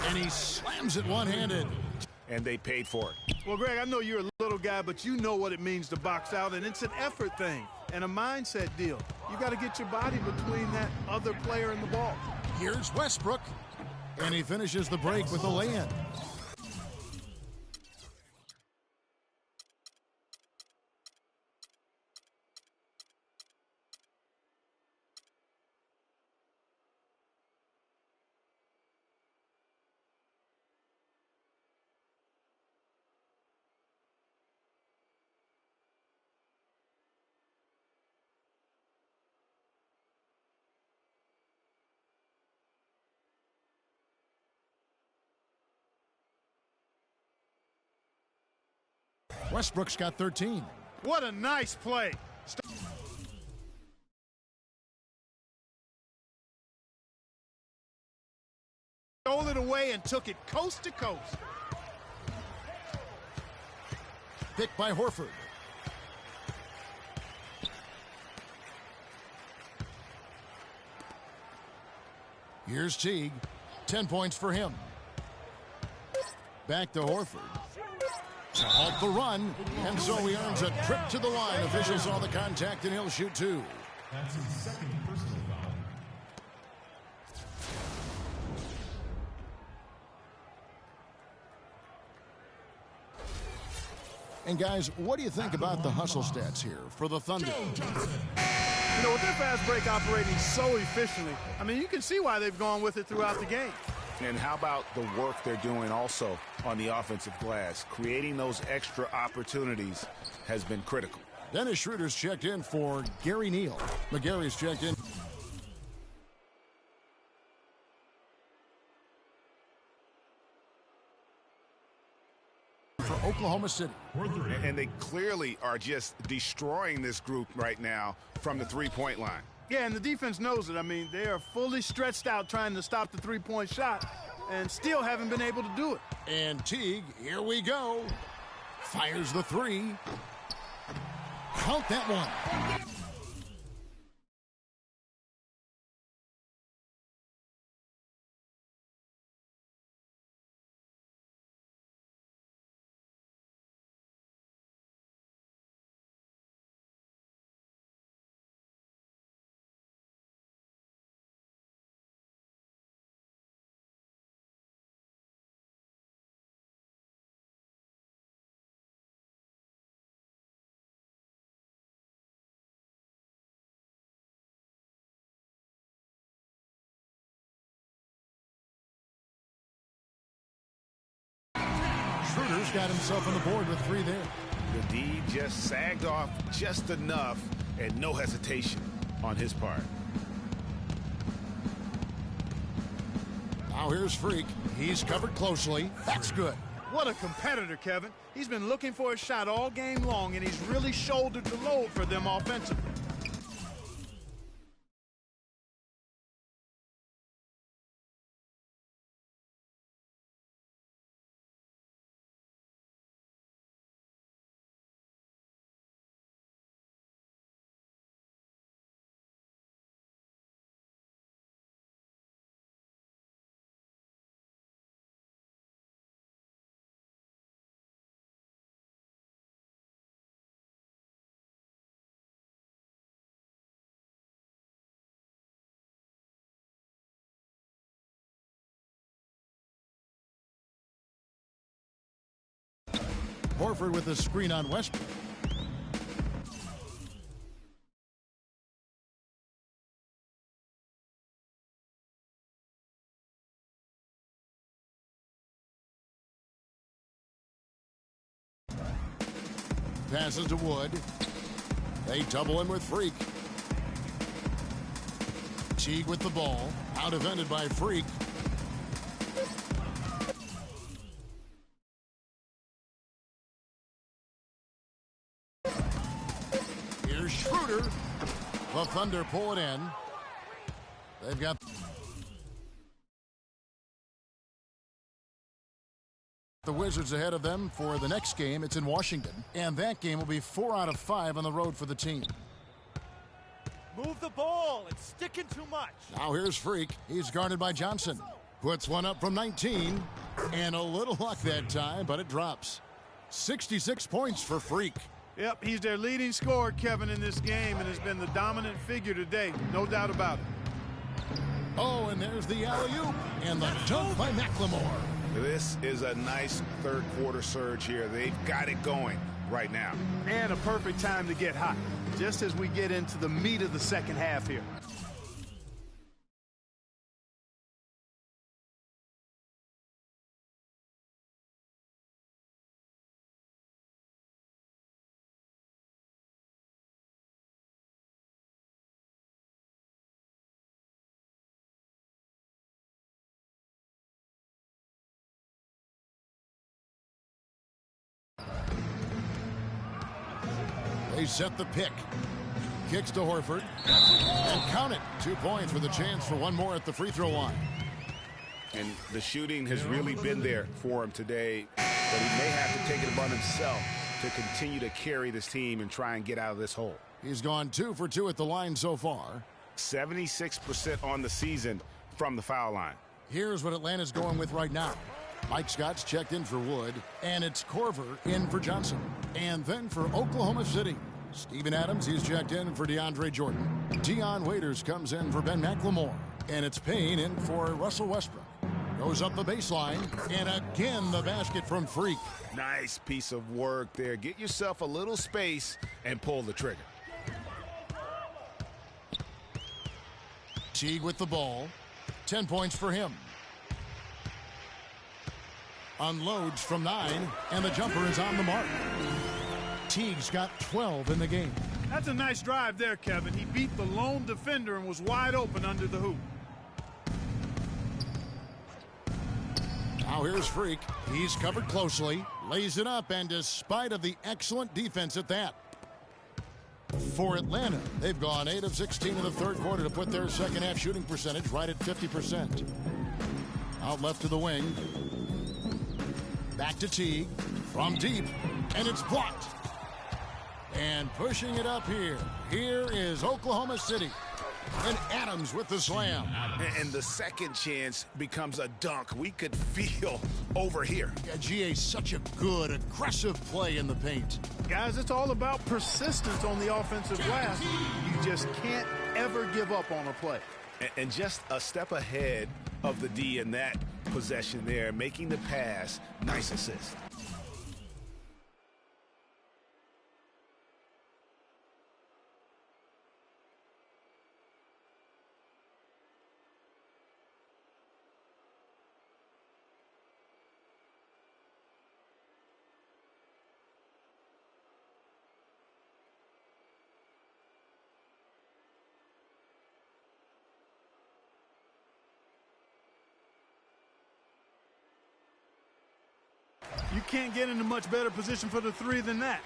[SPEAKER 1] And he slams it one-handed.
[SPEAKER 3] And they paid for it.
[SPEAKER 2] Well, Greg, I know you're a little guy, but you know what it means to box out, and it's an effort thing and a mindset deal. You got to get your body between that other player and the ball.
[SPEAKER 1] Here's Westbrook, and he finishes the break with a lay-in. Westbrook's got 13.
[SPEAKER 2] What a nice play. Stole it away and took it coast to coast.
[SPEAKER 1] Pick by Horford. Here's Teague. 10 points for him. Back to Horford. To halt the run, and so he earns a trip to the line. Officials saw the contact, and he'll shoot 2.
[SPEAKER 4] That's his second personal foul.
[SPEAKER 1] And guys, what do you think about the hustle stats here for the Thunder?
[SPEAKER 2] You know, with their fast break operating so efficiently, I mean, you can see why they've gone with it throughout the game.
[SPEAKER 3] And how about the work they're doing also on the offensive glass? Creating those extra opportunities has been critical.
[SPEAKER 1] Dennis Schroeder's checked in for Gary Neal. McGarry's checked in. For Oklahoma City.
[SPEAKER 3] And they clearly are just destroying this group right now from the three-point line.
[SPEAKER 2] Yeah, and the defense knows it. I mean, they are fully stretched out trying to stop the three-point shot and still haven't been able to do it.
[SPEAKER 1] And Teague, here we go. Fires the 3. Count that one. Schroeder's got himself on the board with 3 there.
[SPEAKER 3] The D just sagged off just enough and no hesitation on his part.
[SPEAKER 1] Now here's Freak. He's covered closely. That's good.
[SPEAKER 2] What a competitor, Kevin. He's been looking for a shot all game long, and he's really shouldered the load for them offensively.
[SPEAKER 1] Horford with the screen on Westbrook. Passes to Wood. They double him with Freak. Teague with the ball. Out defended by Freak. Here's Schroeder. The Thunder pull it in. They've got the Wizards ahead of them for the next game. It's in Washington. And that game will be 4 out of 5 on the road for the team.
[SPEAKER 8] Move the ball. It's sticking too much.
[SPEAKER 1] Now here's Freak. He's guarded by Johnson. Puts one up from 19. And a little luck that time, but it drops. 66 points for Freak.
[SPEAKER 2] Yep, he's their leading scorer, Kevin, in this game, and has been the dominant figure today. No doubt about it.
[SPEAKER 1] Oh, and there's the alley-oop. And the dunk by McLemore.
[SPEAKER 3] This is a nice third quarter surge here. They've got it going right now.
[SPEAKER 2] And a perfect time to get hot, just as we get into the meat of the second half here.
[SPEAKER 1] They set the pick. Kicks to Horford. And count it. 2 points with a chance for one more at the free throw line.
[SPEAKER 3] And the shooting has really been there for him today. But he may have to take it upon himself to continue to carry this team and try and get out of this hole.
[SPEAKER 1] He's gone 2 for 2 at the line so far.
[SPEAKER 3] 76% on the season from the foul line.
[SPEAKER 1] Here's what Atlanta's going with right now. Mike Scott's checked in for Wood, and it's Corver in for Johnson. And then for Oklahoma City, Steven Adams, he's checked in for DeAndre Jordan. Dion Waiters comes in for Ben McLemore. And it's Payne in for Russell Westbrook. Goes up the baseline, and again the basket from Freak.
[SPEAKER 3] Nice piece of work there. Get yourself a little space and pull the trigger.
[SPEAKER 1] Teague with the ball. 10 points for him. Unloads from 9, and the jumper is on the mark. Teague's got 12 in the game.
[SPEAKER 2] That's a nice drive there, Kevin. He beat the lone defender and was wide open under the hoop.
[SPEAKER 1] Now here's Freak. He's covered closely, lays it up, and despite of the excellent defense at that. For Atlanta, they've gone 8 of 16 in the third quarter to put their second half shooting percentage right at 50%. Out left to the wing. Back to Teague from deep, and it's blocked. And pushing it up here. Here is Oklahoma City. And Adams with the slam.
[SPEAKER 3] And the second chance becomes a dunk. We could feel over here.
[SPEAKER 1] Yeah, GA, such a good, aggressive play in the paint.
[SPEAKER 2] Guys, it's all about persistence on the offensive glass. You just can't ever give up on a play.
[SPEAKER 3] And just a step ahead of the D in that possession there, making the pass. Nice assist.
[SPEAKER 2] You can't get in a much better position for the three than that.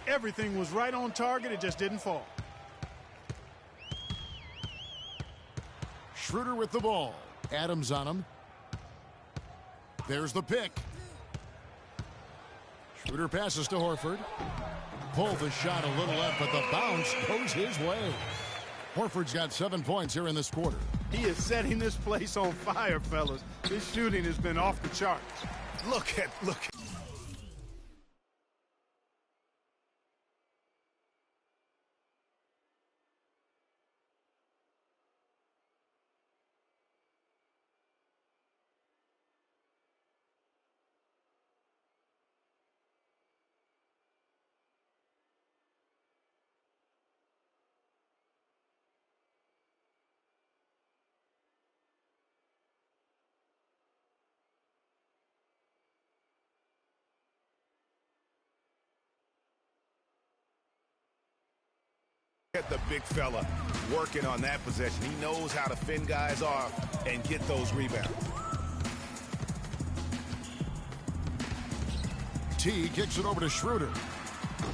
[SPEAKER 2] Everything was right on target. It just didn't fall.
[SPEAKER 1] Schroeder with the ball. Adams on him. There's the pick. Schroeder passes to Horford. Pulled the shot a little left, but the bounce goes his way. Horford's got 7 points here in this quarter.
[SPEAKER 2] He is setting this place on fire, fellas. His shooting has been off the charts.
[SPEAKER 3] Look. Get the big fella working on that possession. He knows how to fend guys off and get those rebounds.
[SPEAKER 1] Teague kicks it over to Schroeder.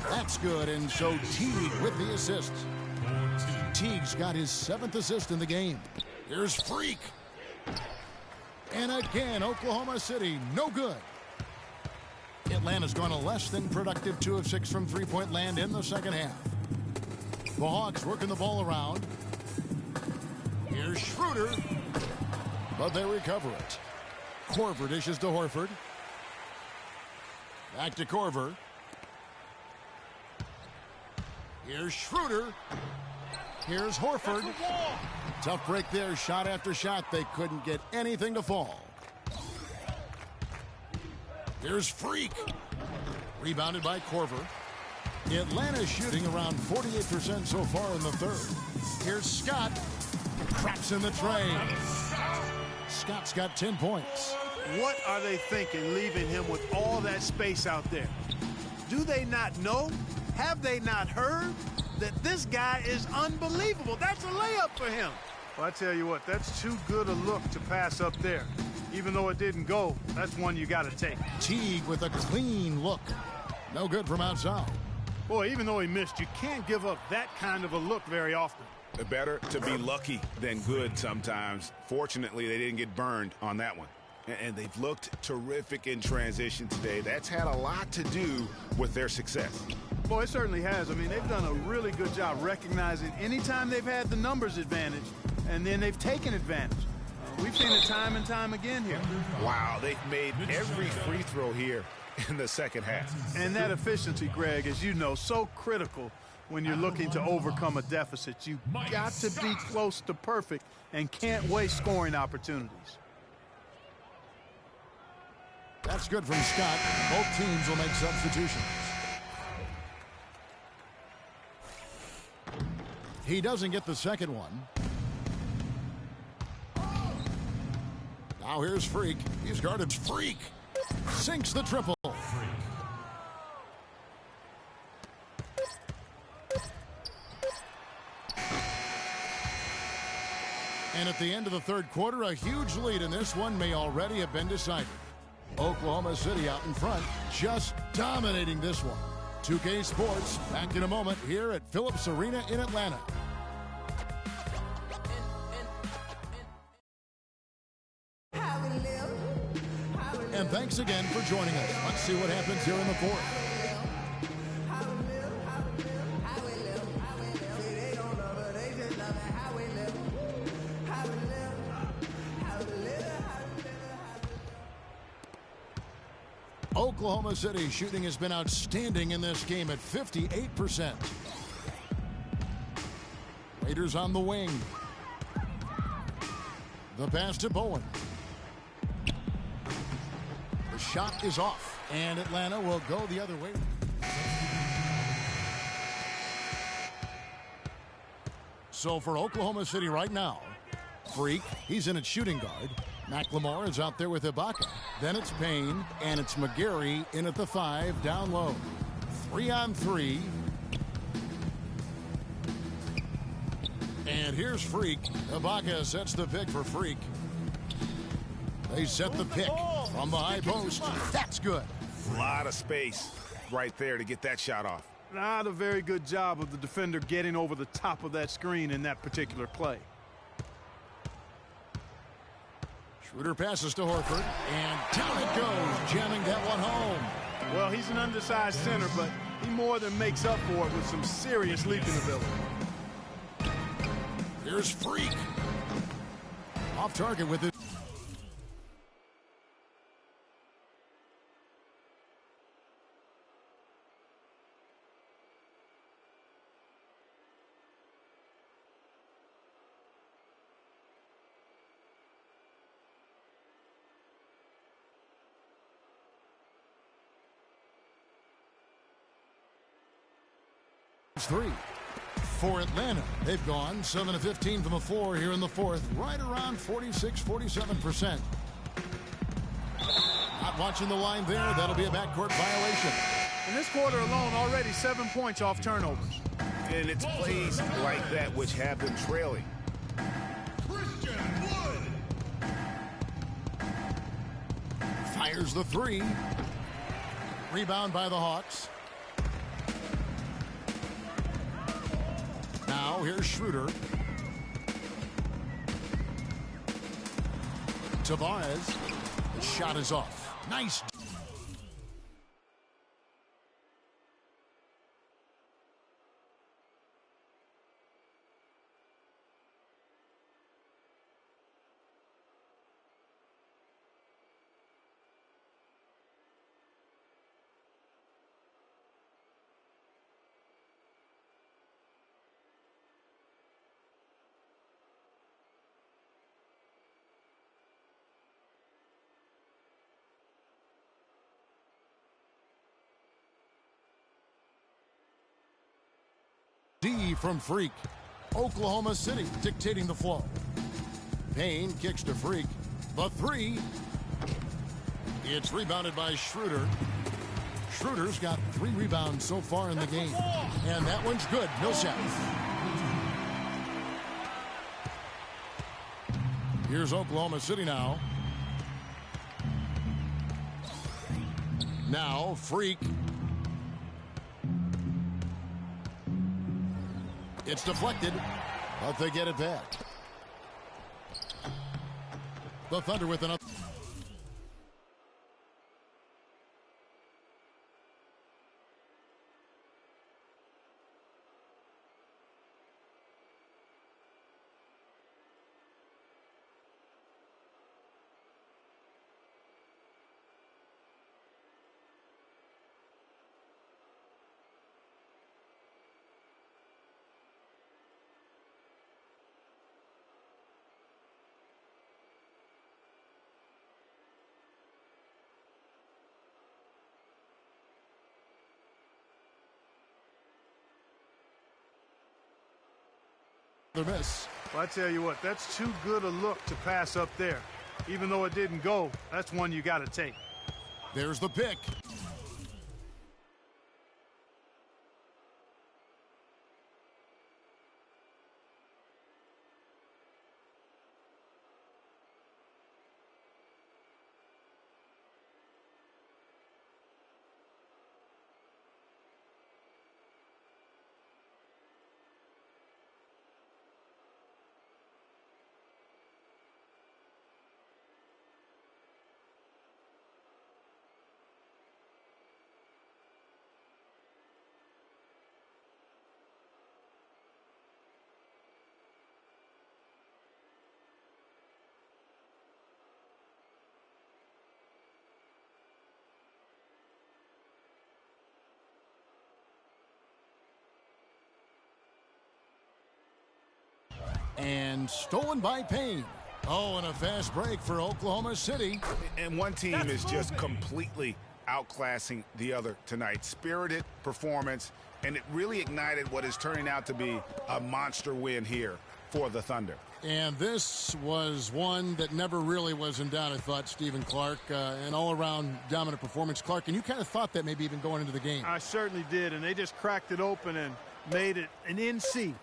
[SPEAKER 1] That's good, and so Teague with the assist. Teague's got his 7th assist in the game. Here's Freak. And again, Oklahoma City, no good. Atlanta's gone a less than productive 2 of 6 from three-point land in the second half. The Hawks working the ball around. Here's Schroeder, but they recover it. Korver dishes to Horford. Back to Korver. Here's Schroeder. Here's Horford. Tough break there, shot after shot. They couldn't get anything to fall. Here's Freak. Rebounded by Korver. Atlanta shooting around 48% so far in the third. Here's Scott. Craps in the tray. Scott's got 10 points.
[SPEAKER 2] What are they thinking leaving him with all that space out there? Do they not know? Have they not heard that this guy is unbelievable? That's a layup for him. Well, I tell you what, that's too good a look to pass up there. Even though it didn't go, that's one you got to take.
[SPEAKER 1] Teague with a clean look. No good from outside.
[SPEAKER 2] Boy, even though he missed, you can't give up that kind of a look very often.
[SPEAKER 3] Better to be lucky than good sometimes. Fortunately, they didn't get burned on that one. And they've looked terrific in transition today. That's had a lot to do with their success.
[SPEAKER 2] Boy, it certainly has. I mean, they've done a really good job recognizing anytime they've had the numbers advantage, and then they've taken advantage. We've seen it time and time again here.
[SPEAKER 3] Wow, they've made every free throw here in the second half.
[SPEAKER 2] And that efficiency, Greg, as you know, so critical when you're looking to overcome a deficit. You've got to be close to perfect and can't waste scoring opportunities.
[SPEAKER 1] That's good from Scott. Both teams will make substitutions. He doesn't get the second one. Now here's Freak. He's guarded. Freak sinks the triple. And at the end of the third quarter, a huge lead in this one may already have been decided. Oklahoma City out in front, just dominating this one. 2K Sports back in a moment here at Phillips Arena in Atlanta. And thanks again for joining us. Let's see what happens here in the fourth. Oklahoma City shooting has been outstanding in this game at 58%. Raiders on the wing. The pass to Bowen. The shot is off, and Atlanta will go the other way. So for Oklahoma City right now, Freak, he's in at shooting guard. McLemore is out there with Ibaka. Then it's Payne, and it's McGarry in at the 5, down low. 3-on-3. And here's Freak. Ibaka sets the pick for Freak. They set the pick from the high post. That's good.
[SPEAKER 3] A lot of space right there to get that shot off.
[SPEAKER 2] Not a very good job of the defender getting over the top of that screen in that particular play.
[SPEAKER 1] Schroeder passes to Horford, and down it goes, jamming that one home.
[SPEAKER 2] Well, he's an undersized center, but he more than makes up for it with some serious leaping ability.
[SPEAKER 1] Here's Freak. Off target with it. Three. For Atlanta, they've gone 7 of 15 from the floor here in the fourth, right around 46-47%. Not watching the line there. That'll be a backcourt violation.
[SPEAKER 2] In this quarter alone, already 7 points off turnovers.
[SPEAKER 3] And it's plays like that which have them trailing.
[SPEAKER 1] Fires the three. Rebound by the Hawks. Now here's Schroeder. Tavares. The shot is off. Nice. D from Freak. Oklahoma City dictating the flow. Payne kicks to Freak. The three. It's rebounded by Schroeder. Schroeder's got 3 rebounds so far in the game. And that one's good. Millsap. Here's Oklahoma City now. Now Freak. It's deflected, but they get it back. The Thunder with another. Miss.
[SPEAKER 2] Well, I tell you what, that's too good a look to pass up there. Even though it didn't go, that's one you got to take.
[SPEAKER 1] There's the pick. And stolen by Payne. Oh, and a fast break for Oklahoma City.
[SPEAKER 3] And one team is just completely outclassing the other tonight. Spirited performance, and it really ignited what is turning out to be a monster win here for the Thunder.
[SPEAKER 1] And this was one that never really was in doubt, I thought, Stephen Clark. An all-around dominant performance. Clark, and you kind of thought that maybe even going into the game.
[SPEAKER 2] I certainly did, and they just cracked it open and made it an NC.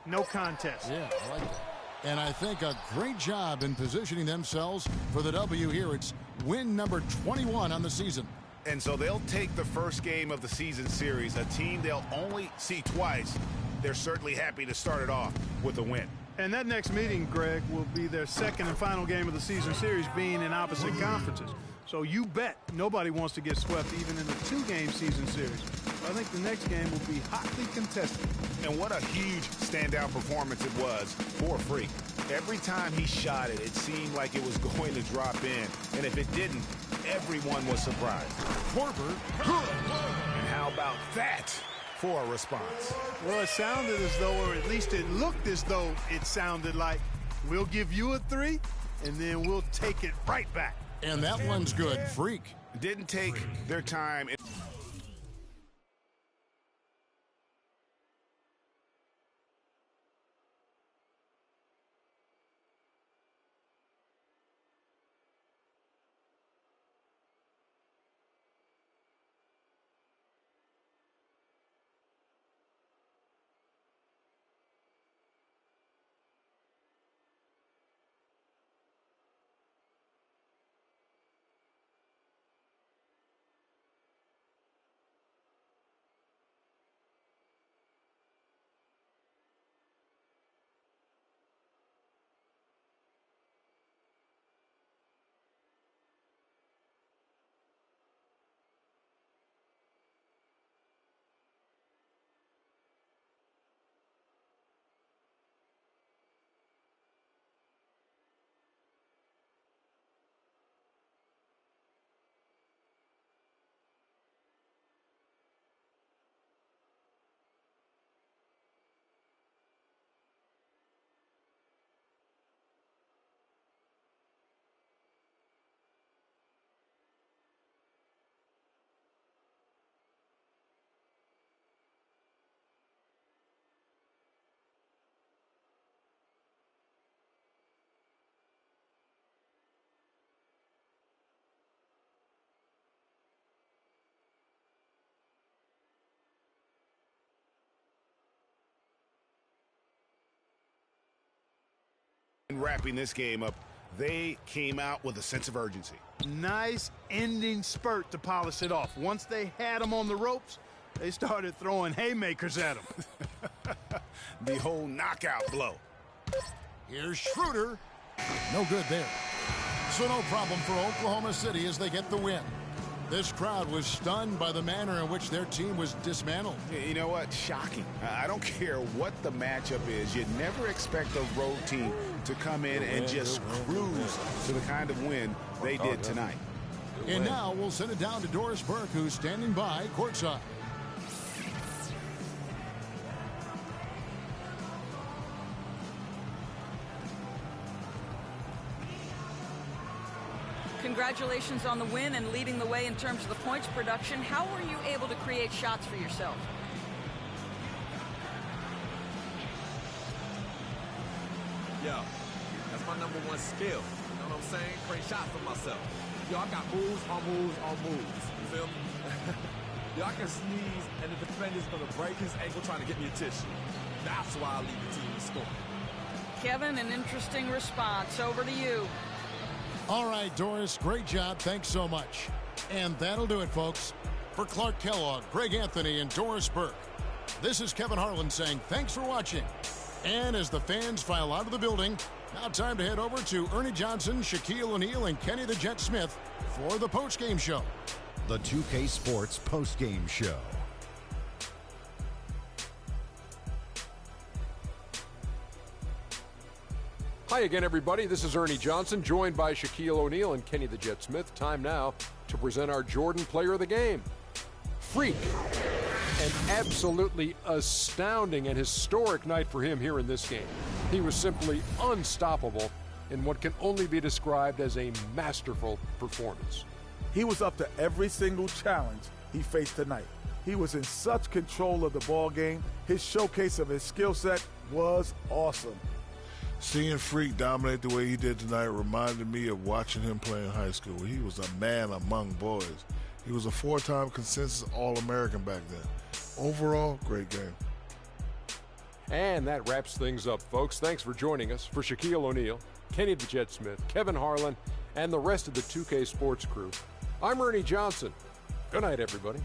[SPEAKER 2] No contest.
[SPEAKER 1] Yeah, I like that. And I think a great job in positioning themselves for the W here. It's win number 21 on the season.
[SPEAKER 3] And so they'll take the first game of the season series, a team they'll only see twice. They're certainly happy to start it off with a win.
[SPEAKER 2] And that next meeting, Greg, will be their second and final game of the season series, being in opposite conferences. So you bet nobody wants to get swept even in the 2-game season series. I think the next game will be hotly contested.
[SPEAKER 3] And what a huge standout performance it was for Freak. Every time he shot it, it seemed like it was going to drop in. And if it didn't, everyone was surprised.
[SPEAKER 1] Korver,
[SPEAKER 3] good. And how about that for a response?
[SPEAKER 2] Well, it sounded as though, or at least it looked as though it sounded like, we'll give you a 3, and then we'll take it right back.
[SPEAKER 1] And that one's good. Freak.
[SPEAKER 3] Didn't take their time. In wrapping this game up, they came out with a sense of urgency.
[SPEAKER 2] Nice ending spurt to polish it off. Once they had him on the ropes, they started throwing haymakers at him.
[SPEAKER 3] The whole knockout blow.
[SPEAKER 1] Here's Schroeder. No good there. So no problem for Oklahoma City as they get the win. This crowd was stunned by the manner in which their team was dismantled.
[SPEAKER 3] You know what? Shocking. I don't care what the matchup is. You never expect a road team to come in and just cruise to the kind of win they did tonight.
[SPEAKER 1] And now we'll send it down to Doris Burke, who's standing by courtside.
[SPEAKER 5] Congratulations on the win and leading the way in terms of the points production. How were you able to create shots for yourself?
[SPEAKER 9] Yeah, that's my number one skill. You know what I'm saying? Create shots for myself. Yo, I got moves on moves on moves. You feel me? Yo, I can sneeze and the defender's gonna break his ankle trying to get me a tissue. That's why I lead the team in scoring.
[SPEAKER 5] Kevin, an interesting response. Over to you.
[SPEAKER 1] All right, Doris, great job. Thanks so much. And that'll do it, folks. For Clark Kellogg, Greg Anthony, and Doris Burke, this is Kevin Harlan saying thanks for watching. And as the fans file out of the building, now time to head over to Ernie Johnson, Shaquille O'Neal, and Kenny the Jet Smith for the postgame show.
[SPEAKER 11] The 2K Sports postgame show.
[SPEAKER 12] Hi again, everybody. This is Ernie Johnson, joined by Shaquille O'Neal and Kenny the Jet Smith. Time now to present our Jordan Player of the Game. Freak. An absolutely astounding and historic night for him here in this game. He was simply unstoppable in what can only be described as a masterful performance.
[SPEAKER 13] He was up to every single challenge he faced tonight. He was in such control of the ball game. His showcase of his skill set was awesome.
[SPEAKER 14] Seeing Freak dominate the way he did tonight reminded me of watching him play in high school. He was a man among boys. He was a 4-time consensus All-American back then. Overall, great game.
[SPEAKER 12] And that wraps things up, folks. Thanks for joining us. For Shaquille O'Neal, Kenny the Jet Smith, Kevin Harlan, and the rest of the 2K Sports crew, I'm Ernie Johnson. Good night, everybody.